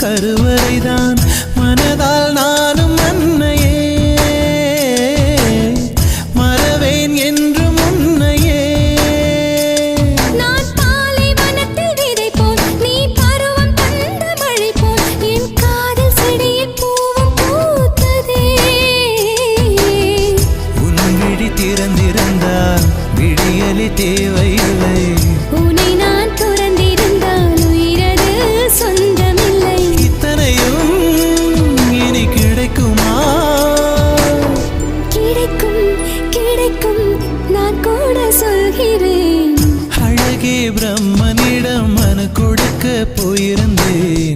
கருவறைதான் மனதால் நானும் அன்னையே மறவேன் என்று முன்னையே நான் பாலை வனத்தில் விதை போல் நீ பருவம் தந்த மழை போல் என் காதல் செடியில் பூவும் பூத்ததே உன் விழி திறந்திருந்தால் விடியலி தேவையில்லை உன்னை நான் துறந்திருந்தால் உயிரது சொந்தமில்லை இத்தனையும் இனி கிடைக்குமா கிடைக்கும் கிடைக்கும் நான் கூட சொல்கிறேன் அழகே பிரம்மனிடம் மனு கொடுக்க போயிருந்தேன்